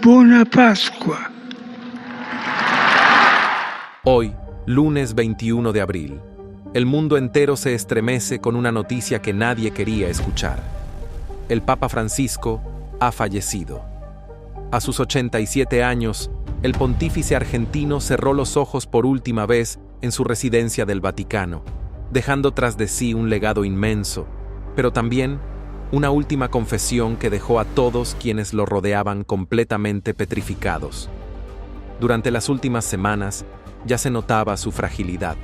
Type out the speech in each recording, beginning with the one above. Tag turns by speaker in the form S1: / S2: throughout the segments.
S1: Buona Pasqua.
S2: Hoy, lunes 21 de abril, el mundo entero se estremece con una noticia que nadie quería escuchar. El Papa Francisco ha fallecido. A sus 87 años, el pontífice argentino cerró los ojos por última vez en su residencia del Vaticano, dejando tras de sí un legado inmenso, pero también una última confesión que dejó a todos quienes lo rodeaban completamente petrificados. Durante las últimas semanas ya se notaba su fragilidad.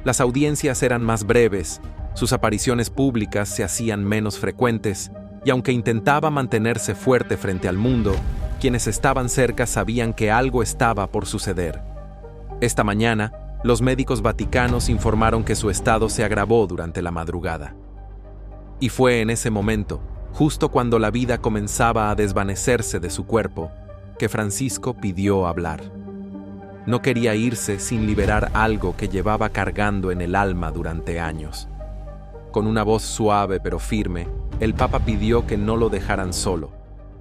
S2: Las audiencias eran más breves, sus apariciones públicas se hacían menos frecuentes, y aunque intentaba mantenerse fuerte frente al mundo, quienes estaban cerca sabían que algo estaba por suceder. Esta mañana, los médicos vaticanos informaron que su estado se agravó durante la madrugada. Y fue en ese momento, justo cuando la vida comenzaba a desvanecerse de su cuerpo, que Francisco pidió hablar. No quería irse sin liberar algo que llevaba cargando en el alma durante años. Con una voz suave pero firme, el Papa pidió que no lo dejaran solo.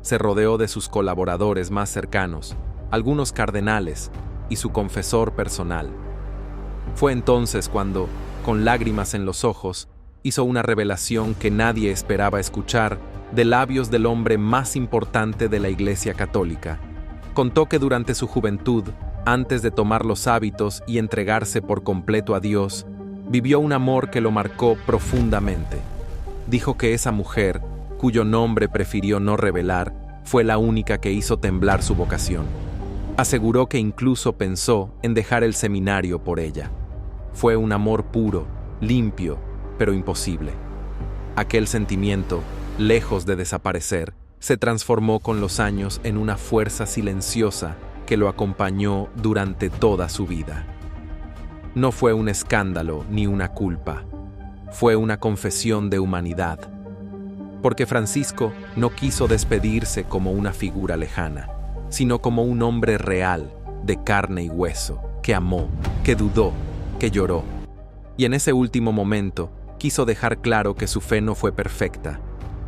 S2: Se rodeó de sus colaboradores más cercanos, algunos cardenales y su confesor personal. Fue entonces cuando, con lágrimas en los ojos, hizo una revelación que nadie esperaba escuchar de labios del hombre más importante de la Iglesia Católica. Contó que durante su juventud, antes de tomar los hábitos y entregarse por completo a Dios, vivió un amor que lo marcó profundamente. Dijo que esa mujer, cuyo nombre prefirió no revelar, fue la única que hizo temblar su vocación. Aseguró que incluso pensó en dejar el seminario por ella. Fue un amor puro, limpio, pero imposible. Aquel sentimiento, lejos de desaparecer, se transformó con los años en una fuerza silenciosa que lo acompañó durante toda su vida. No fue un escándalo ni una culpa, fue una confesión de humanidad. Porque Francisco no quiso despedirse como una figura lejana, sino como un hombre real, de carne y hueso, que amó, que dudó, que lloró. Y en ese último momento, quiso dejar claro que su fe no fue perfecta,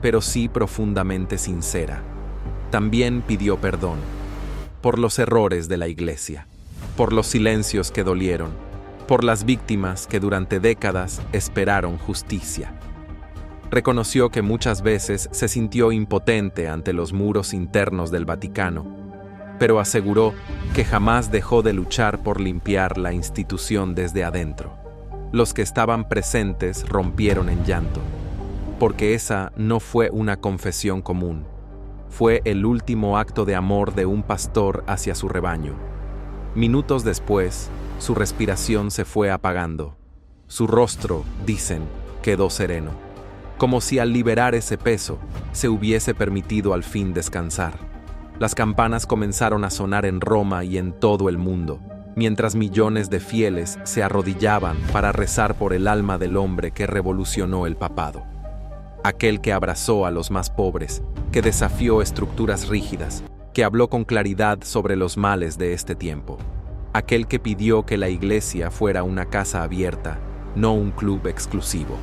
S2: pero sí profundamente sincera. También pidió perdón por los errores de la Iglesia, por los silencios que dolieron, por las víctimas que durante décadas esperaron justicia. Reconoció que muchas veces se sintió impotente ante los muros internos del Vaticano, pero aseguró que jamás dejó de luchar por limpiar la institución desde adentro. Los que estaban presentes rompieron en llanto, porque esa no fue una confesión común. Fue el último acto de amor de un pastor hacia su rebaño. Minutos después, su respiración se fue apagando. Su rostro, dicen, quedó sereno, como si al liberar ese peso, se hubiese permitido al fin descansar. Las campanas comenzaron a sonar en Roma y en todo el mundo, mientras millones de fieles se arrodillaban para rezar por el alma del hombre que revolucionó el papado. Aquel que abrazó a los más pobres, que desafió estructuras rígidas, que habló con claridad sobre los males de este tiempo. Aquel que pidió que la Iglesia fuera una casa abierta, no un club exclusivo.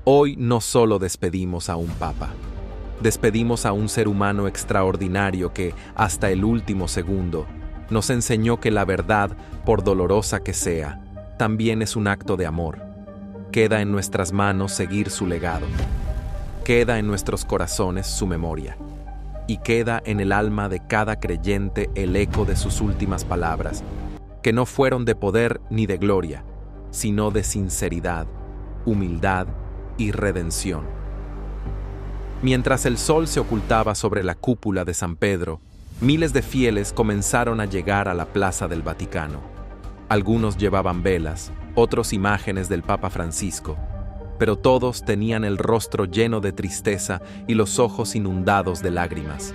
S2: Hoy no solo despedimos a un papa, despedimos a un ser humano extraordinario que, hasta el último segundo, nos enseñó que la verdad, por dolorosa que sea, también es un acto de amor. Queda en nuestras manos seguir su legado. Queda en nuestros corazones su memoria. Y queda en el alma de cada creyente el eco de sus últimas palabras, que no fueron de poder ni de gloria, sino de sinceridad, humildad y redención. Mientras el sol se ocultaba sobre la cúpula de San Pedro, miles de fieles comenzaron a llegar a la plaza del Vaticano. Algunos llevaban velas, otros imágenes del Papa Francisco, pero todos tenían el rostro lleno de tristeza y los ojos inundados de lágrimas.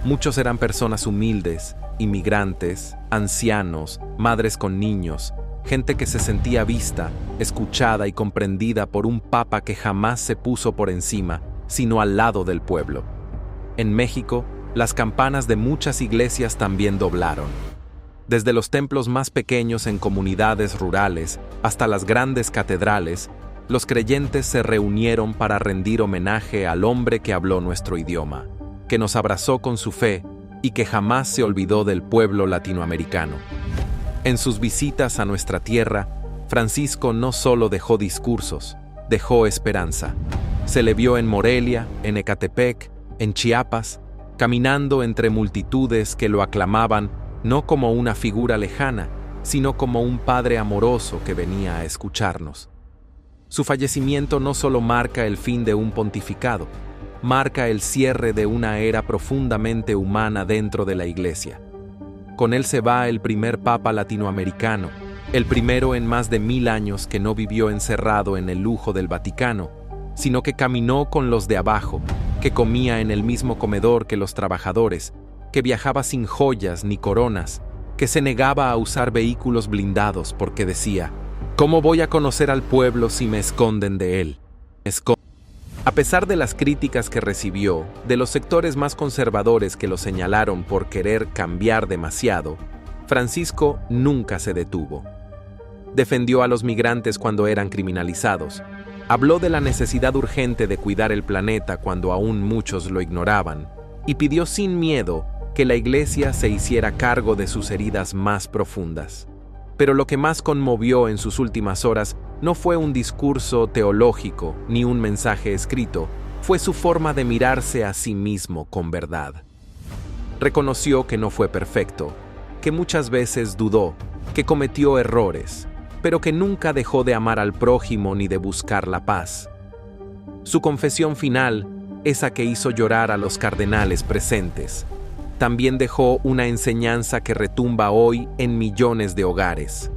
S2: Muchos eran personas humildes, inmigrantes, ancianos, madres con niños, gente que se sentía vista, escuchada y comprendida por un Papa que jamás se puso por encima, sino al lado del pueblo. En México, las campanas de muchas iglesias también doblaron. Desde los templos más pequeños en comunidades rurales hasta las grandes catedrales, los creyentes se reunieron para rendir homenaje al hombre que habló nuestro idioma, que nos abrazó con su fe y que jamás se olvidó del pueblo latinoamericano. En sus visitas a nuestra tierra, Francisco no solo dejó discursos, dejó esperanza. Se le vio en Morelia, en Ecatepec, en Chiapas, caminando entre multitudes que lo aclamaban no como una figura lejana, sino como un padre amoroso que venía a escucharnos. Su fallecimiento no solo marca el fin de un pontificado, marca el cierre de una era profundamente humana dentro de la Iglesia. Con él se va el primer papa latinoamericano, el primero en más de 1000 años que no vivió encerrado en el lujo del Vaticano, sino que caminó con los de abajo, que comía en el mismo comedor que los trabajadores, que viajaba sin joyas ni coronas, que se negaba a usar vehículos blindados porque decía: ¿cómo voy a conocer al pueblo si me esconden de él? A pesar de las críticas que recibió, de los sectores más conservadores que lo señalaron por querer cambiar demasiado, Francisco nunca se detuvo. Defendió a los migrantes cuando eran criminalizados, habló de la necesidad urgente de cuidar el planeta cuando aún muchos lo ignoraban, y pidió sin miedo que la Iglesia se hiciera cargo de sus heridas más profundas. Pero lo que más conmovió en sus últimas horas no fue un discurso teológico ni un mensaje escrito, fue su forma de mirarse a sí mismo con verdad. Reconoció que no fue perfecto, que muchas veces dudó, que cometió errores, pero que nunca dejó de amar al prójimo ni de buscar la paz. Su confesión final, esa que hizo llorar a los cardenales presentes, también dejó una enseñanza que retumba hoy en millones de hogares.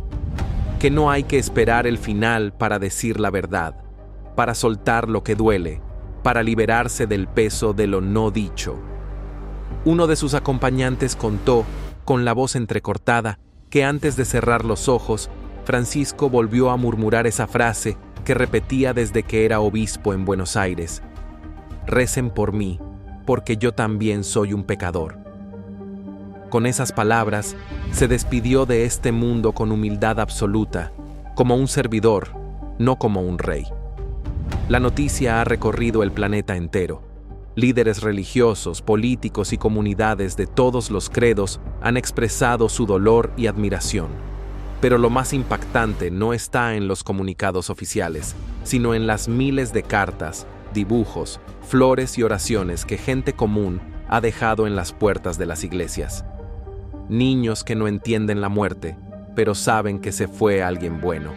S2: Que no hay que esperar el final para decir la verdad, para soltar lo que duele, para liberarse del peso de lo no dicho. Uno de sus acompañantes contó, con la voz entrecortada, que antes de cerrar los ojos, Francisco volvió a murmurar esa frase que repetía desde que era obispo en Buenos Aires: recen por mí, porque yo también soy un pecador. Con esas palabras, se despidió de este mundo con humildad absoluta, como un servidor, no como un rey. La noticia ha recorrido el planeta entero. Líderes religiosos, políticos y comunidades de todos los credos han expresado su dolor y admiración. Pero lo más impactante no está en los comunicados oficiales, sino en las miles de cartas, dibujos, flores y oraciones que gente común ha dejado en las puertas de las iglesias. Niños que no entienden la muerte, pero saben que se fue alguien bueno.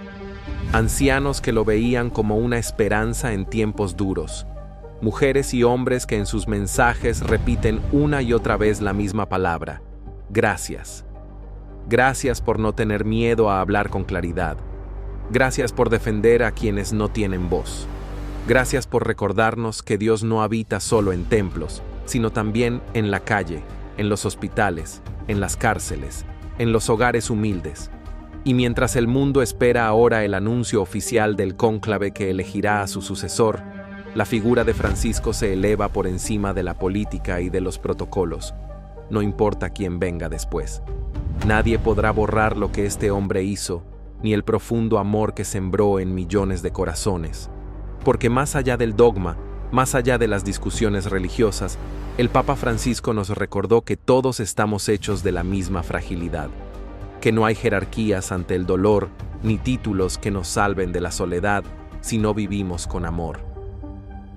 S2: Ancianos que lo veían como una esperanza en tiempos duros. Mujeres y hombres que en sus mensajes repiten una y otra vez la misma palabra: gracias. Gracias por no tener miedo a hablar con claridad. Gracias por defender a quienes no tienen voz. Gracias por recordarnos que Dios no habita solo en templos, sino también en la calle, en los hospitales, en las cárceles, en los hogares humildes. Y mientras el mundo espera ahora el anuncio oficial del cónclave que elegirá a su sucesor, la figura de Francisco se eleva por encima de la política y de los protocolos. No importa quién venga después. Nadie podrá borrar lo que este hombre hizo, ni el profundo amor que sembró en millones de corazones. Porque más allá del dogma, más allá de las discusiones religiosas, el Papa Francisco nos recordó que todos estamos hechos de la misma fragilidad, que no hay jerarquías ante el dolor, ni títulos que nos salven de la soledad si no vivimos con amor.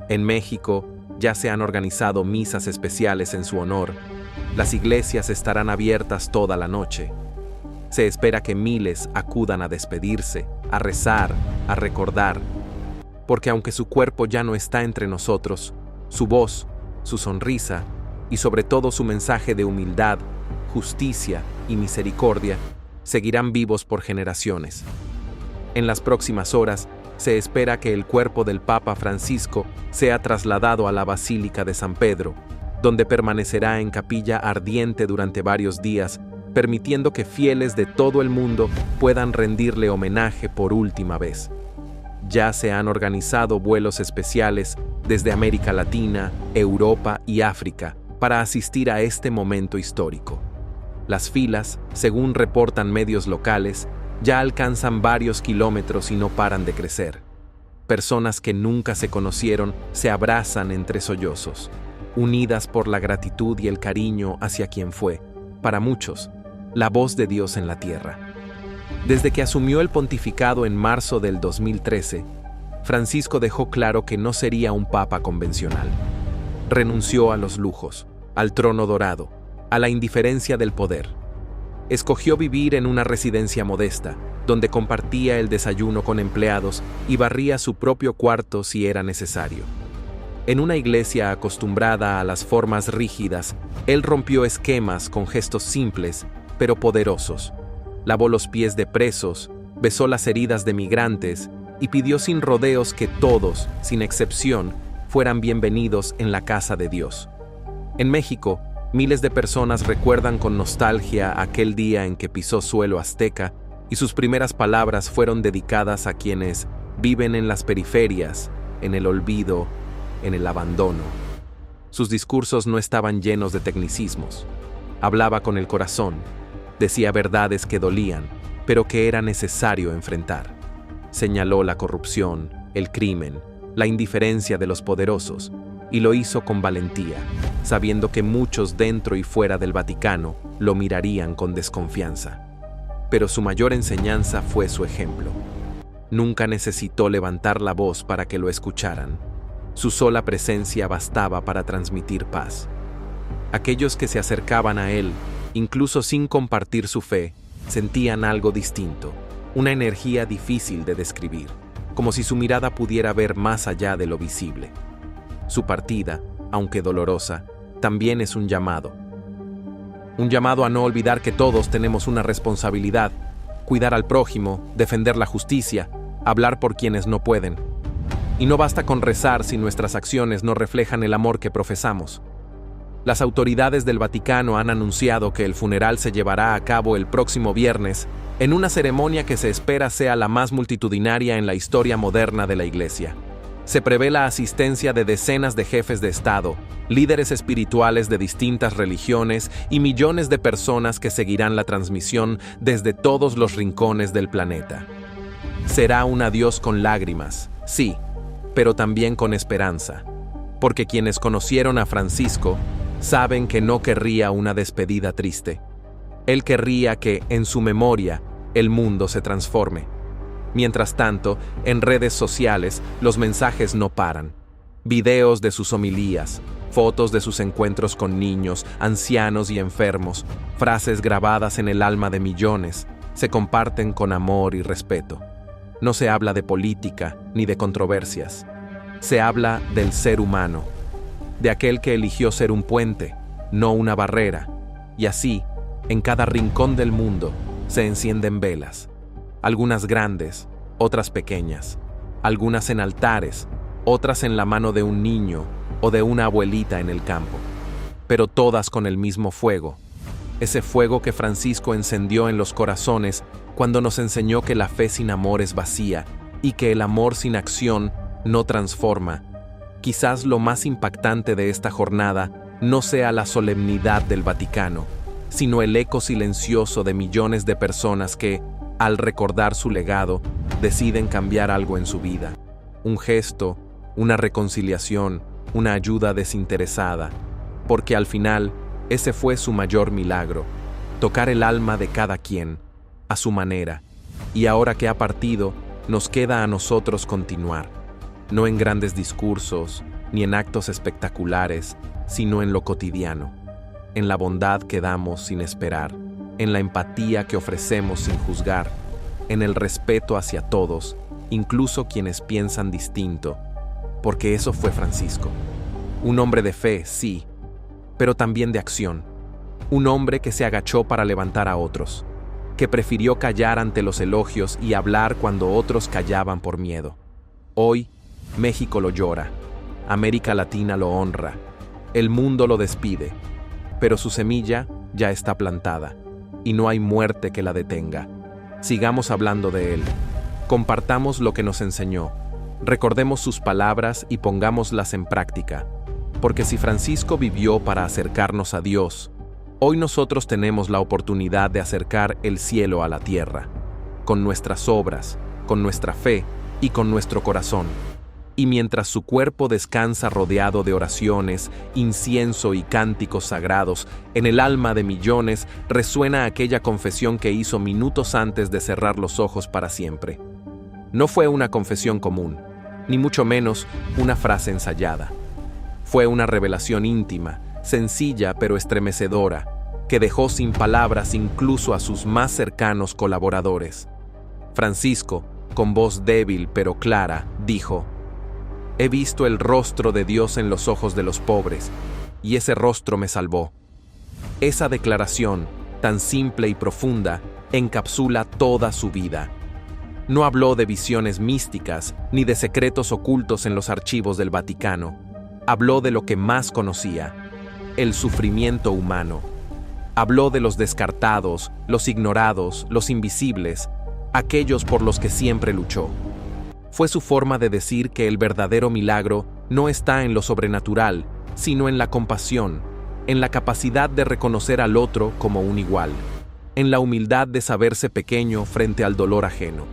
S2: En México ya se han organizado misas especiales en su honor. Las iglesias estarán abiertas toda la noche. Se espera que miles acudan a despedirse, a rezar, a recordar, porque aunque su cuerpo ya no está entre nosotros, su voz, su sonrisa y sobre todo su mensaje de humildad, justicia y misericordia seguirán vivos por generaciones. En las próximas horas se espera que el cuerpo del Papa Francisco sea trasladado a la Basílica de San Pedro, donde permanecerá en capilla ardiente durante varios días, permitiendo que fieles de todo el mundo puedan rendirle homenaje por última vez. Ya se han organizado vuelos especiales desde América Latina, Europa y África para asistir a este momento histórico. Las filas, según reportan medios locales, ya alcanzan varios kilómetros y no paran de crecer. Personas que nunca se conocieron se abrazan entre sollozos. unidas por la gratitud y el cariño hacia quien fue, para muchos, la voz de Dios en la tierra. Desde que asumió el pontificado en marzo del 2013, Francisco dejó claro que no sería un papa convencional. Renunció a los lujos, al trono dorado, a la indiferencia del poder. Escogió vivir en una residencia modesta, donde compartía el desayuno con empleados y barría su propio cuarto si era necesario. En una iglesia acostumbrada a las formas rígidas, él rompió esquemas con gestos simples, pero poderosos. Lavó los pies de presos, besó las heridas de migrantes y pidió sin rodeos que todos, sin excepción, fueran bienvenidos en la casa de Dios. En México, miles de personas recuerdan con nostalgia aquel día en que pisó suelo azteca y sus primeras palabras fueron dedicadas a quienes viven en las periferias, en el olvido, en el abandono. Sus discursos no estaban llenos de tecnicismos. Hablaba con el corazón, decía verdades que dolían, pero que era necesario enfrentar. Señaló la corrupción, el crimen, la indiferencia de los poderosos, y lo hizo con valentía, sabiendo que muchos dentro y fuera del Vaticano lo mirarían con desconfianza. Pero su mayor enseñanza fue su ejemplo. Nunca necesitó levantar la voz para que lo escucharan. Su sola presencia bastaba para transmitir paz. Aquellos que se acercaban a él, incluso sin compartir su fe, sentían algo distinto, una energía difícil de describir, como si su mirada pudiera ver más allá de lo visible. Su partida, aunque dolorosa, también es un llamado. Un llamado a no olvidar que todos tenemos una responsabilidad: cuidar al prójimo, defender la justicia, hablar por quienes no pueden. Y no basta con rezar si nuestras acciones no reflejan el amor que profesamos. Las autoridades del Vaticano han anunciado que el funeral se llevará a cabo el próximo viernes, en una ceremonia que se espera sea la más multitudinaria en la historia moderna de la Iglesia. Se prevé la asistencia de decenas de jefes de Estado, líderes espirituales de distintas religiones y millones de personas que seguirán la transmisión desde todos los rincones del planeta. Será un adiós con lágrimas, sí, pero también con esperanza, porque quienes conocieron a Francisco saben que no querría una despedida triste. Él querría que, en su memoria, el mundo se transforme. Mientras tanto, en redes sociales, los mensajes no paran. Videos de sus homilías, fotos de sus encuentros con niños, ancianos y enfermos, frases grabadas en el alma de millones, se comparten con amor y respeto. No se habla de política ni de controversias. Se habla del ser humano, de aquel que eligió ser un puente, no una barrera. Y así, en cada rincón del mundo, se encienden velas. Algunas grandes, otras pequeñas, algunas en altares, otras en la mano de un niño o de una abuelita en el campo, pero todas con el mismo fuego, ese fuego que Francisco encendió en los corazones cuando nos enseñó que la fe sin amor es vacía y que el amor sin acción no transforma. Quizás lo más impactante de esta jornada no sea la solemnidad del Vaticano, sino el eco silencioso de millones de personas que, al recordar su legado, deciden cambiar algo en su vida. Un gesto, una reconciliación, una ayuda desinteresada, porque al final, ese fue su mayor milagro, tocar el alma de cada quien, a su manera, y ahora que ha partido, nos queda a nosotros continuar, no en grandes discursos, ni en actos espectaculares, sino en lo cotidiano, en la bondad que damos sin esperar, en la empatía que ofrecemos sin juzgar, en el respeto hacia todos, incluso quienes piensan distinto, porque eso fue Francisco. Un hombre de fe, sí, pero también de acción. Un hombre que se agachó para levantar a otros, que prefirió callar ante los elogios y hablar cuando otros callaban por miedo. Hoy, México lo llora, América Latina lo honra, el mundo lo despide, pero su semilla ya está plantada, y no hay muerte que la detenga. Sigamos hablando de él, compartamos lo que nos enseñó, recordemos sus palabras y pongámoslas en práctica, porque si Francisco vivió para acercarnos a Dios, hoy nosotros tenemos la oportunidad de acercar el cielo a la tierra, con nuestras obras, con nuestra fe y con nuestro corazón. y mientras su cuerpo descansa rodeado de oraciones, incienso y cánticos sagrados, en el alma de millones resuena aquella confesión que hizo minutos antes de cerrar los ojos para siempre. No fue una confesión común, ni mucho menos una frase ensayada. Fue una revelación íntima, sencilla pero estremecedora, que dejó sin palabras incluso a sus más cercanos colaboradores. Francisco, con voz débil pero clara, dijo: «He visto el rostro de Dios en los ojos de los pobres, y ese rostro me salvó». Esa declaración, tan simple y profunda, encapsula toda su vida. No habló de visiones místicas ni de secretos ocultos en los archivos del Vaticano. Habló de lo que más conocía: el sufrimiento humano. Habló de los descartados, los ignorados, los invisibles, aquellos por los que siempre luchó. Fue su forma de decir que el verdadero milagro no está en lo sobrenatural, sino en la compasión, en la capacidad de reconocer al otro como un igual, en la humildad de saberse pequeño frente al dolor ajeno.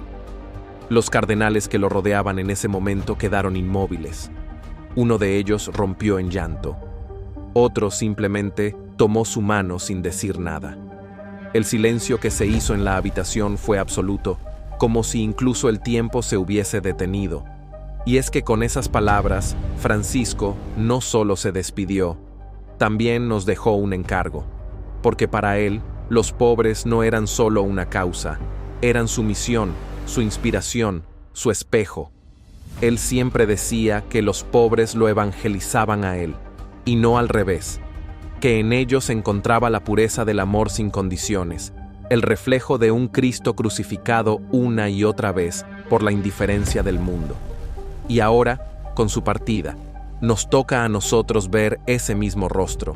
S2: Los cardenales que lo rodeaban en ese momento quedaron inmóviles. Uno de ellos rompió en llanto. Otro simplemente tomó su mano sin decir nada. El silencio que se hizo en la habitación fue absoluto, como si incluso el tiempo se hubiese detenido. Y es que con esas palabras, Francisco no solo se despidió, también nos dejó un encargo, porque para él, los pobres no eran solo una causa, eran su misión, su inspiración, su espejo. Él siempre decía que los pobres lo evangelizaban a él, y no al revés, que en ellos se encontraba la pureza del amor sin condiciones, el reflejo de un Cristo crucificado una y otra vez por la indiferencia del mundo. Y ahora, con su partida, nos toca a nosotros ver ese mismo rostro,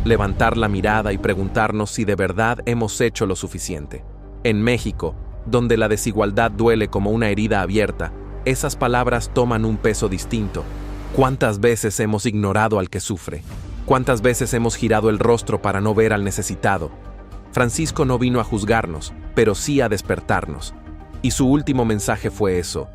S2: levantar la mirada y preguntarnos si de verdad hemos hecho lo suficiente. En México, donde la desigualdad duele como una herida abierta, esas palabras toman un peso distinto. ¿Cuántas veces hemos ignorado al que sufre? ¿Cuántas veces hemos girado el rostro para no ver al necesitado? Francisco no vino a juzgarnos, pero sí a despertarnos. Y su último mensaje fue eso: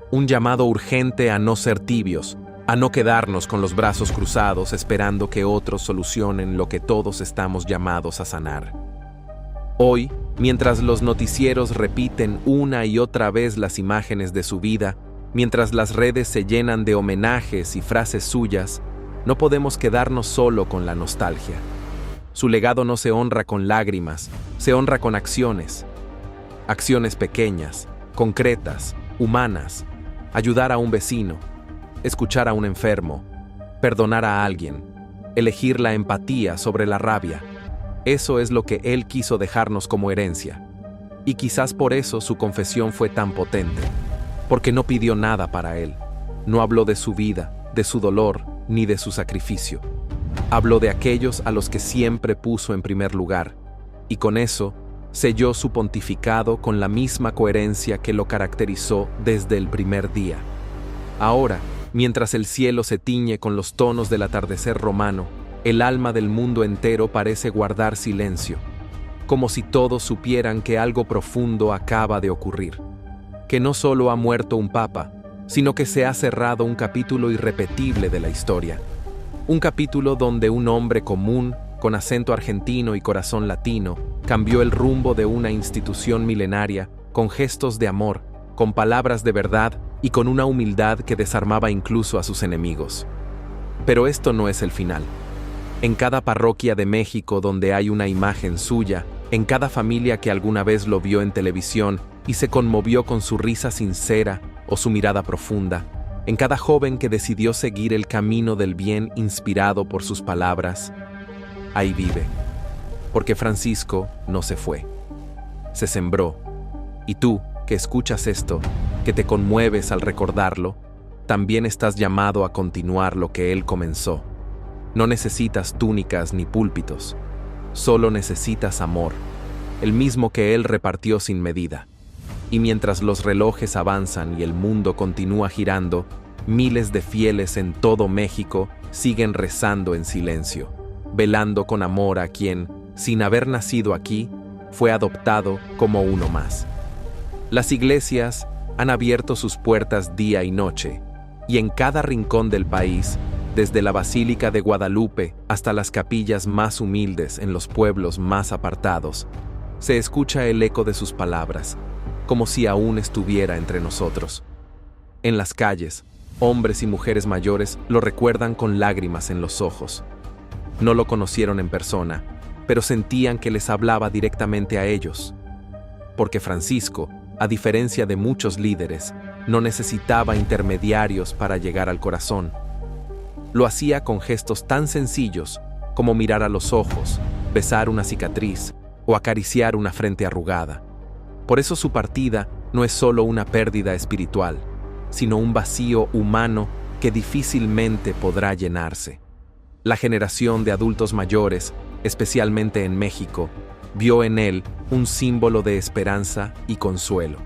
S2: un llamado urgente a no ser tibios, a no quedarnos con los brazos cruzados esperando que otros solucionen lo que todos estamos llamados a sanar. Hoy, mientras los noticieros repiten una y otra vez las imágenes de su vida, mientras las redes se llenan de homenajes y frases suyas, no podemos quedarnos solo con la nostalgia. Su legado no se honra con lágrimas, se honra con acciones. Acciones pequeñas, concretas, humanas. Ayudar a un vecino, escuchar a un enfermo, perdonar a alguien, elegir la empatía sobre la rabia. Eso es lo que él quiso dejarnos como herencia. Y quizás por eso su confesión fue tan potente, porque no pidió nada para él. No habló de su vida, de su dolor, ni de su sacrificio. Habló de aquellos a los que siempre puso en primer lugar, y con eso selló su pontificado con la misma coherencia que lo caracterizó desde el primer día. Ahora, mientras el cielo se tiñe con los tonos del atardecer romano, el alma del mundo entero parece guardar silencio, como si todos supieran que algo profundo acaba de ocurrir, que no solo ha muerto un papa, sino que se ha cerrado un capítulo irrepetible de la historia. Un capítulo donde un hombre común, con acento argentino y corazón latino, cambió el rumbo de una institución milenaria con gestos de amor, con palabras de verdad y con una humildad que desarmaba incluso a sus enemigos. Pero esto no es el final. En cada parroquia de México donde hay una imagen suya, en cada familia que alguna vez lo vio en televisión y se conmovió con su risa sincera o su mirada profunda, en cada joven que decidió seguir el camino del bien inspirado por sus palabras, ahí vive. Porque Francisco no se fue, se sembró. Y tú, que escuchas esto, que te conmueves al recordarlo, también estás llamado a continuar lo que él comenzó. No necesitas túnicas ni púlpitos, solo necesitas amor, el mismo que él repartió sin medida. Y mientras los relojes avanzan y el mundo continúa girando, miles de fieles en todo México siguen rezando en silencio, velando con amor a quien, sin haber nacido aquí, fue adoptado como uno más. Las iglesias han abierto sus puertas día y noche, Y en cada rincón del país, desde la Basílica de Guadalupe hasta las capillas más humildes en los pueblos más apartados, se escucha el eco de sus palabras, como si aún estuviera entre nosotros. En las calles, hombres y mujeres mayores lo recuerdan con lágrimas en los ojos. No lo conocieron en persona, pero sentían que les hablaba directamente a ellos. Porque Francisco, a diferencia de muchos líderes, no necesitaba intermediarios para llegar al corazón. Lo hacía con gestos tan sencillos como mirar a los ojos, besar una cicatriz o acariciar una frente arrugada. Por eso su partida no es solo una pérdida espiritual, sino un vacío humano que difícilmente podrá llenarse. La generación de adultos mayores, especialmente en México, vio en él un símbolo de esperanza y consuelo.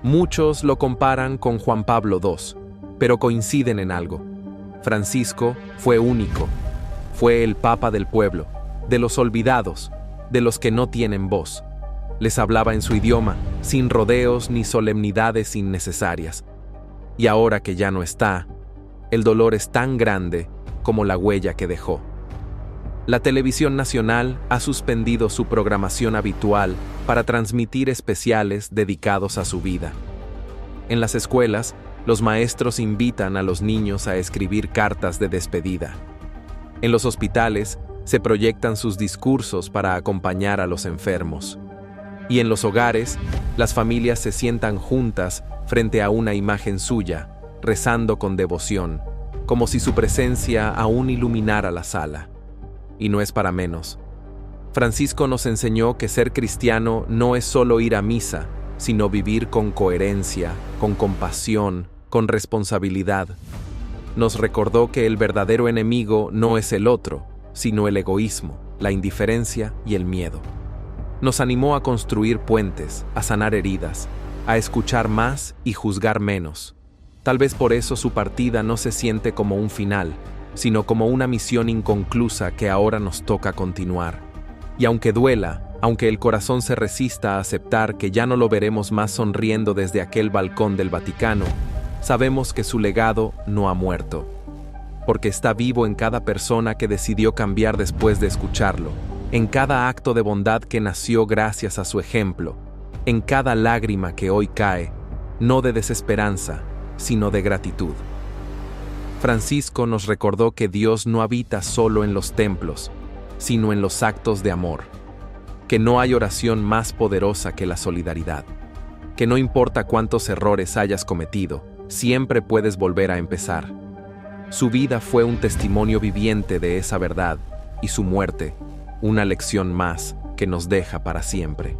S2: Muchos lo comparan con Juan Pablo II, pero coinciden en algo. Francisco fue único, fue el Papa del pueblo, de los olvidados, de los que no tienen voz. Les hablaba en su idioma, sin rodeos ni solemnidades innecesarias. Y ahora que ya no está, el dolor es tan grande como la huella que dejó. La televisión nacional ha suspendido su programación habitual para transmitir especiales dedicados a su vida. En las escuelas, los maestros invitan a los niños a escribir cartas de despedida. En los hospitales, se proyectan sus discursos para acompañar a los enfermos. Y en los hogares, las familias se sientan juntas frente a una imagen suya, rezando con devoción, como si su presencia aún iluminara la sala. Y no es para menos. Francisco nos enseñó que ser cristiano no es solo ir a misa, sino vivir con coherencia, con compasión, con responsabilidad. Nos recordó que el verdadero enemigo no es el otro, sino el egoísmo, la indiferencia y el miedo. Nos animó a construir puentes, a sanar heridas, a escuchar más y juzgar menos. Tal vez por eso su partida no se siente como un final, sino como una misión inconclusa que ahora nos toca continuar. Y aunque duela, aunque el corazón se resista a aceptar que ya no lo veremos más sonriendo desde aquel balcón del Vaticano, sabemos que su legado no ha muerto, porque está vivo en cada persona que decidió cambiar después de escucharlo, en cada acto de bondad que nació gracias a su ejemplo, en cada lágrima que hoy cae, no de desesperanza, sino de gratitud. Francisco nos recordó que Dios no habita solo en los templos, sino en los actos de amor, que no hay oración más poderosa que la solidaridad, que no importa cuántos errores hayas cometido, siempre puedes volver a empezar. Su vida fue un testimonio viviente de esa verdad, y su muerte, una lección más que nos deja para siempre.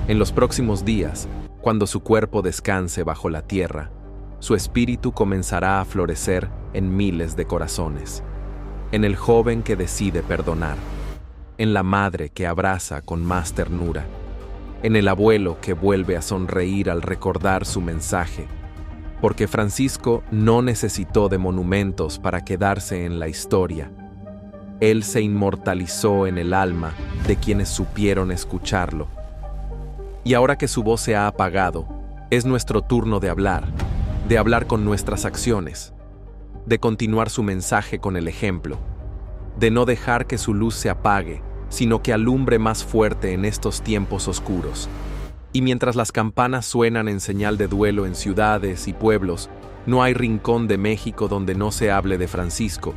S2: En los próximos días, cuando su cuerpo descanse bajo la tierra, su espíritu comenzará a florecer en miles de corazones. En el joven que decide perdonar, en la madre que abraza con más ternura, en el abuelo que vuelve a sonreír al recordar su mensaje, porque Francisco no necesitó de monumentos para quedarse en la historia. Él se inmortalizó en el alma de quienes supieron escucharlo. Y ahora que su voz se ha apagado, es nuestro turno de hablar con nuestras acciones, de continuar su mensaje con el ejemplo, de no dejar que su luz se apague, sino que alumbre más fuerte en estos tiempos oscuros. Y mientras las campanas suenan en señal de duelo en ciudades y pueblos, no hay rincón de México donde no se hable de Francisco,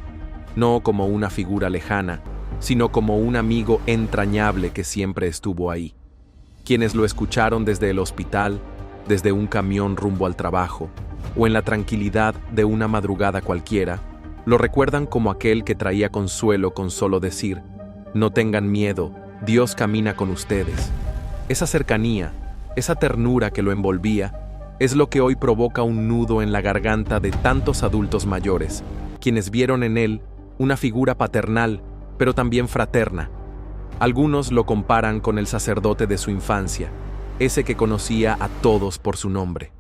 S2: no como una figura lejana, sino como un amigo entrañable que siempre estuvo ahí. Quienes lo escucharon desde el hospital, desde un camión rumbo al trabajo, o en la tranquilidad de una madrugada cualquiera, lo recuerdan como aquel que traía consuelo con solo decir: no tengan miedo, Dios camina con ustedes. Esa cercanía, esa ternura que lo envolvía, es lo que hoy provoca un nudo en la garganta de tantos adultos mayores, quienes vieron en él una figura paternal, pero también fraterna. Algunos lo comparan con el sacerdote de su infancia, ese que conocía a todos por su nombre.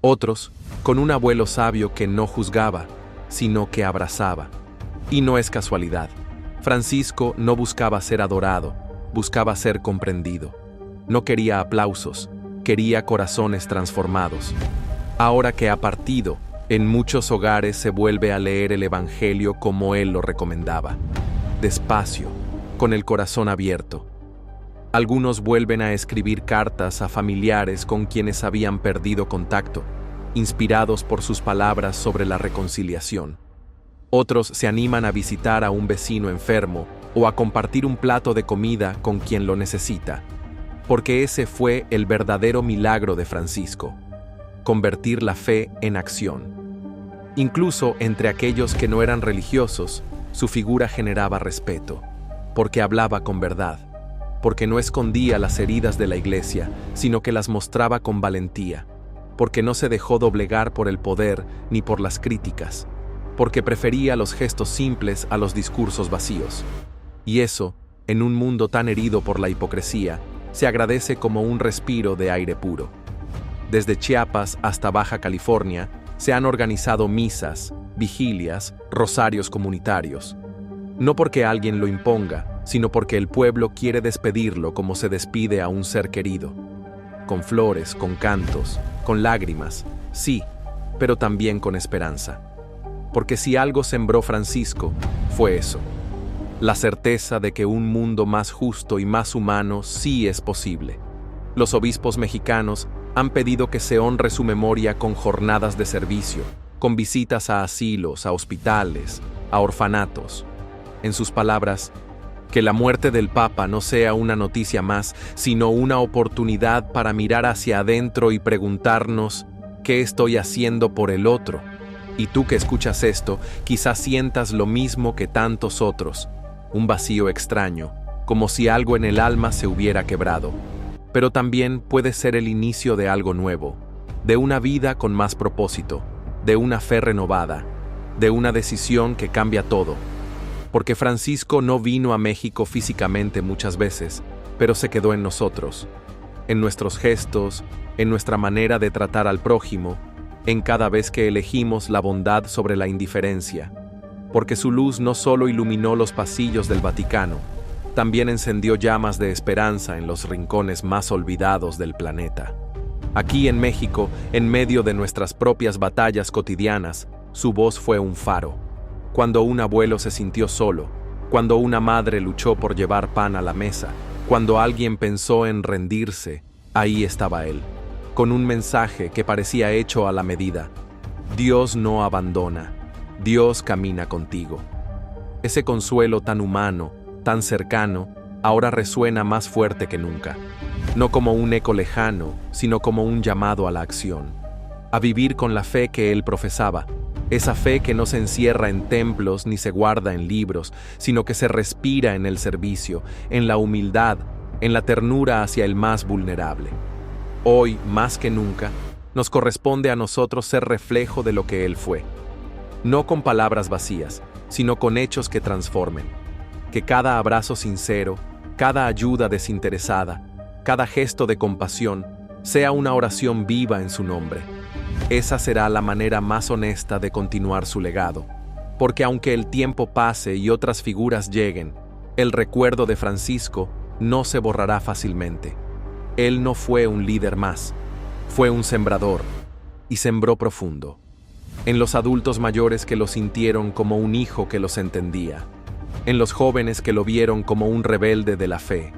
S2: Otros, con un abuelo sabio que no juzgaba, sino que abrazaba. Y no es casualidad. Francisco no buscaba ser adorado, buscaba ser comprendido. No quería aplausos, quería corazones transformados. Ahora que ha partido, En muchos hogares se vuelve a leer el Evangelio como él lo recomendaba, despacio, con el corazón abierto. Algunos vuelven a escribir cartas a familiares con quienes habían perdido contacto, inspirados por sus palabras sobre la reconciliación. Otros se animan a visitar a un vecino enfermo o a compartir un plato de comida con quien lo necesita, porque ese fue el verdadero milagro de Francisco: convertir la fe en acción. Incluso entre aquellos que no eran religiosos, su figura generaba respeto, porque hablaba con verdad, porque no escondía las heridas de la iglesia, sino que las mostraba con valentía, porque no se dejó doblegar por el poder ni por las críticas, porque prefería los gestos simples a los discursos vacíos. Y eso, en un mundo tan herido por la hipocresía, se agradece como un respiro de aire puro. Desde Chiapas hasta Baja California, se han organizado misas, vigilias, rosarios comunitarios. No porque alguien lo imponga, sino porque el pueblo quiere despedirlo como se despide a un ser querido. Con flores, con cantos, con lágrimas, sí, pero también con esperanza. Porque si algo sembró Francisco, fue eso: la certeza de que un mundo más justo y más humano sí es posible. Los obispos mexicanos han pedido que se honre su memoria con jornadas de servicio, con visitas a asilos, a hospitales, a orfanatos. En sus palabras, que la muerte del Papa no sea una noticia más, sino una oportunidad para mirar hacia adentro y preguntarnos: ¿qué estoy haciendo por el otro? Y tú que escuchas esto, quizás sientas lo mismo que tantos otros, un vacío extraño, como si algo en el alma se hubiera quebrado. Pero también puede ser el inicio de algo nuevo, de una vida con más propósito, de una fe renovada, de una decisión que cambia todo. Porque Francisco no vino a México físicamente muchas veces, pero se quedó en nosotros, en nuestros gestos, en nuestra manera de tratar al prójimo, en cada vez que elegimos la bondad sobre la indiferencia. Porque su luz no solo iluminó los pasillos del Vaticano, también encendió llamas de esperanza en los rincones más olvidados del planeta. Aquí en México, en medio de nuestras propias batallas cotidianas, su voz fue un faro. Cuando un abuelo se sintió solo, cuando una madre luchó por llevar pan a la mesa, cuando alguien pensó en rendirse, ahí estaba él, con un mensaje que parecía hecho a la medida: Dios no abandona, Dios camina contigo. Ese consuelo tan humano, tan cercano, ahora resuena más fuerte que nunca, no como un eco lejano, sino como un llamado a la acción, a vivir con la fe que él profesaba, esa fe que no se encierra en templos ni se guarda en libros, sino que se respira en el servicio, en la humildad, en la ternura hacia el más vulnerable. Hoy, más que nunca, nos corresponde a nosotros ser reflejo de lo que él fue, no con palabras vacías, sino con hechos que transformen. Que cada abrazo sincero, cada ayuda desinteresada, cada gesto de compasión, sea una oración viva en su nombre. Esa será la manera más honesta de continuar su legado, porque aunque el tiempo pase y otras figuras lleguen, el recuerdo de Francisco no se borrará fácilmente. Él no fue un líder más, fue un sembrador, y sembró profundo, en los adultos mayores que lo sintieron como un hijo que los entendía, en los jóvenes que lo vieron como un rebelde de la fe,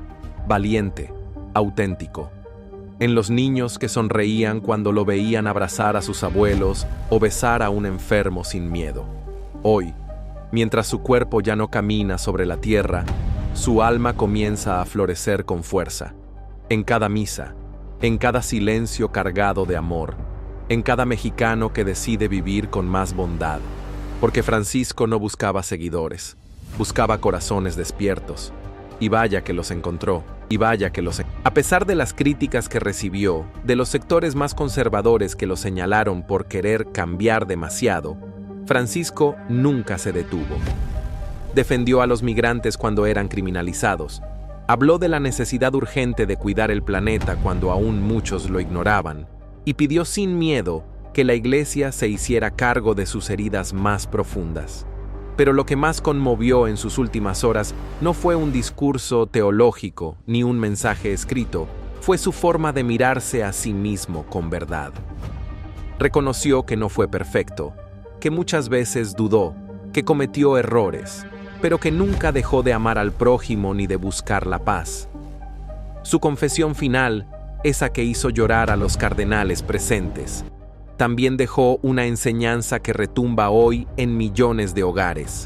S2: valiente, auténtico, en los niños que sonreían cuando lo veían abrazar a sus abuelos o besar a un enfermo sin miedo. Hoy, mientras su cuerpo ya no camina sobre la tierra, su alma comienza a florecer con fuerza, en cada misa, en cada silencio cargado de amor, en cada mexicano que decide vivir con más bondad, porque Francisco no buscaba seguidores, buscaba corazones despiertos, y vaya que los encontró, y vaya que A pesar de las críticas que recibió, de los sectores más conservadores que lo señalaron por querer cambiar demasiado, Francisco nunca se detuvo. Defendió a los migrantes cuando eran criminalizados, habló de la necesidad urgente de cuidar el planeta cuando aún muchos lo ignoraban, y pidió sin miedo que la Iglesia se hiciera cargo de sus heridas más profundas. Pero lo que más conmovió en sus últimas horas no fue un discurso teológico ni un mensaje escrito, fue su forma de mirarse a sí mismo con verdad. Reconoció que no fue perfecto, que muchas veces dudó, que cometió errores, pero que nunca dejó de amar al prójimo ni de buscar la paz. Su confesión final, esa que hizo llorar a los cardenales presentes, también dejó una enseñanza que retumba hoy en millones de hogares.